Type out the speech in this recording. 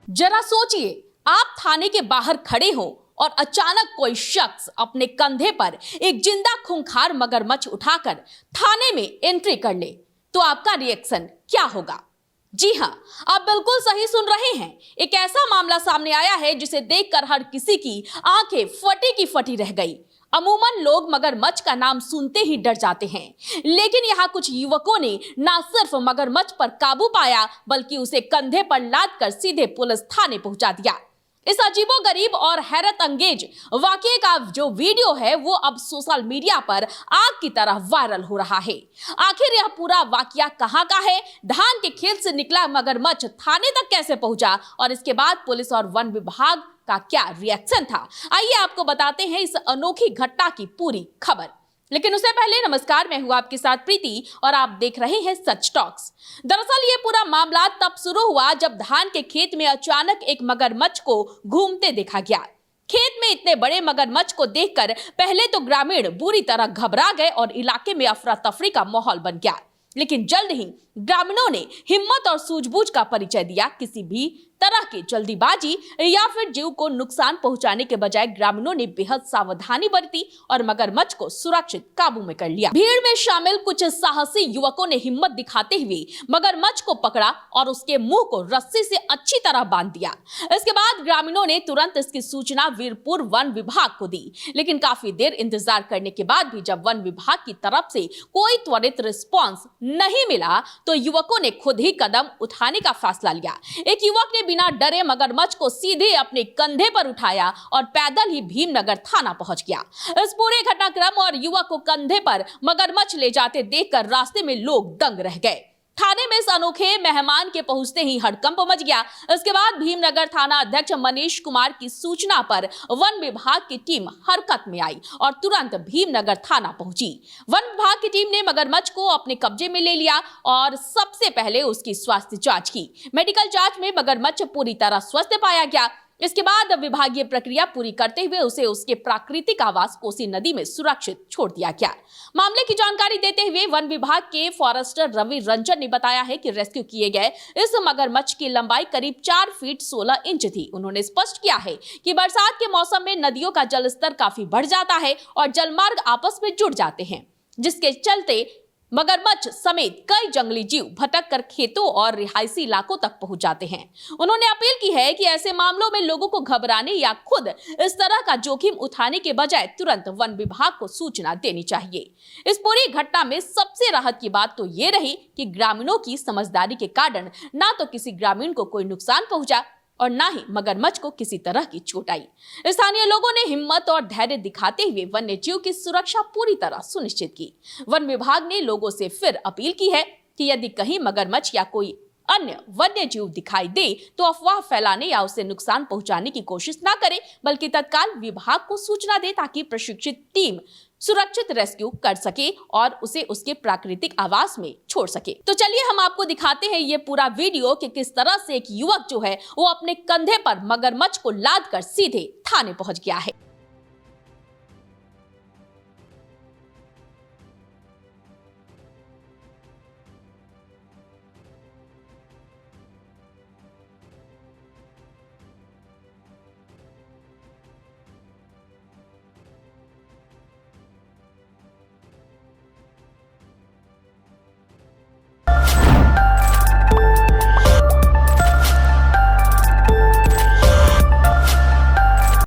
जरा सोचिए, आप थाने के बाहर खड़े हो और अचानक कोई शख्स अपने कंधे पर एक जिंदा खूंखार मगरमच्छ उठाकर थाने में एंट्री कर ले, तो आपका रिएक्शन क्या होगा? जी हां, आप बिल्कुल सही सुन रहे हैं। एक ऐसा मामला सामने आया है जिसे देखकर हर किसी की आंखें फटी की फटी रह गई। अमूमन लोग मगरमच्छ का नाम सुनते ही डर जाते हैं, लेकिन यहाँ कुछ युवकों ने न सिर्फ मगरमच्छ पर काबू पाया, बल्कि उसे कंधे पर लादकर सीधे पुलिस थाने पहुंचा दिया। इस अजीबोगरीब और हैरत अंगेज वाकये का जो वीडियो है वो अब सोशल मीडिया पर आग की तरह वायरल हो रहा है। आखिर यह पूरा वाकया कहां का है? धान के खेत से निकला मगरमच्छ थाने तक कैसे पहुंचा और इसके बाद पुलिस और वन विभाग का क्या रिएक्शन था? आइए आपको बताते हैं इस अनोखी घटना की पूरी खबर। लेकिन उससे पहले नमस्कार, मैं हूं आपके साथ प्रीति और आप देख रहे हैं सच टॉक्स। दरअसल ये पूरा मामला तब शुरू हुआ जब धान के खेत में अचानक एक मगरमच्छ को घूमते देखा गया। खेत में इतने बड़े मगरमच्छ को देखकर पहले तो ग्रामीण बुरी तरह घबरा गए और इलाके में अफरा तफरी का माहौल बन गया। लेकिन जल्द ही ग्रामीणों ने हिम्मत और सूझबूझ का परिचय दिया। किसी भी तरह की जल्दीबाजी या फिर जीव को नुकसान पहुंचाने के बजाय ग्रामीणों ने बेहद सावधानी बरती और मगरमच्छ को सुरक्षित काबू में कर लिया। भीड़ में शामिल कुछ साहसी युवकों ने हिम्मत दिखाते हुए मगरमच्छ को पकड़ा और उसके मुंह को रस्सी से अच्छी तरह बांध दिया। इसके बाद ग्रामीणों ने तुरंत इसकी सूचना वीरपुर वन विभाग को दी, लेकिन काफी देर इंतजार करने के बाद भी जब वन विभाग की तरफ से कोई त्वरित रिस्पॉन्स नहीं मिला तो युवकों ने खुद ही कदम उठाने का फैसला लिया। एक युवक ने बिना डरे मगरमच्छ को सीधे अपने कंधे पर उठाया और पैदल ही भीमनगर थाना पहुंच गया। इस पूरे घटनाक्रम और युवक को कंधे पर मगरमच्छ ले जाते देखकर रास्ते में लोग दंग रह गए। थाने में इस अनोखे मेहमान के पहुंचते ही हड़कंप मच गया। इसके बाद भीमनगर थाना अध्यक्ष मनीष कुमार की सूचना पर वन विभाग की टीम हरकत में आई और तुरंत भीमनगर थाना पहुंची। वन विभाग की टीम ने मगरमच्छ को अपने कब्जे में ले लिया और सबसे पहले उसकी स्वास्थ्य जांच की। मेडिकल जांच में मगरमच्छ पूरी तरह स्वस्थ पाया गया। इसके बाद विभागीय प्रक्रिया पूरी करते हुए उसे उसके प्राकृतिक आवास कोसी नदी में सुरक्षित छोड़ दिया गया। मामले की जानकारी देते हुए वन विभाग के फॉरेस्टर रवि रंजन ने बताया है कि रेस्क्यू किए गए इस मगरमच्छ की लंबाई करीब 4 फीट 16 इंच थी। उन्होंने स्पष्ट किया है कि बरसात के मौसम में नदियों का जलस्तर काफी बढ़ जाता है और जलमार्ग आपस में जुड़ जाते हैं, जिसके चलते मगरमच्छ समेत कई जंगली जीव भटक कर खेतों और रिहायशी इलाकों तक पहुंच जाते हैं। उन्होंने अपील की है कि ऐसे मामलों में लोगों को घबराने या खुद इस तरह का जोखिम उठाने के बजाय तुरंत वन विभाग को सूचना देनी चाहिए। इस पूरी घटना में सबसे राहत की बात तो ये रही कि ग्रामीणों की समझदारी के कारण ना तो किसी ग्रामीण को कोई नुकसान पहुंचा और ना ही मगरमच्छ को किसी तरह की चोट आई। स्थानीय लोगों ने हिम्मत और धैर्य दिखाते हुए वन्य जीव की सुरक्षा पूरी तरह सुनिश्चित की। वन विभाग ने लोगों से फिर अपील की है कि यदि कहीं मगरमच्छ या कोई अन्य वन्य जीव दिखाई दे तो अफवाह फैलाने या उसे नुकसान पहुंचाने की कोशिश ना करे, बल्कि तत्काल विभाग को सूचना दे ताकि प्रशिक्षित टीम सुरक्षित रेस्क्यू कर सके और उसे उसके प्राकृतिक आवास में छोड़ सके। तो चलिए हम आपको दिखाते हैं ये पूरा वीडियो कि किस तरह से एक युवक जो है वो अपने कंधे पर मगरमच्छ को लादकर सीधे थाने पहुंच गया है।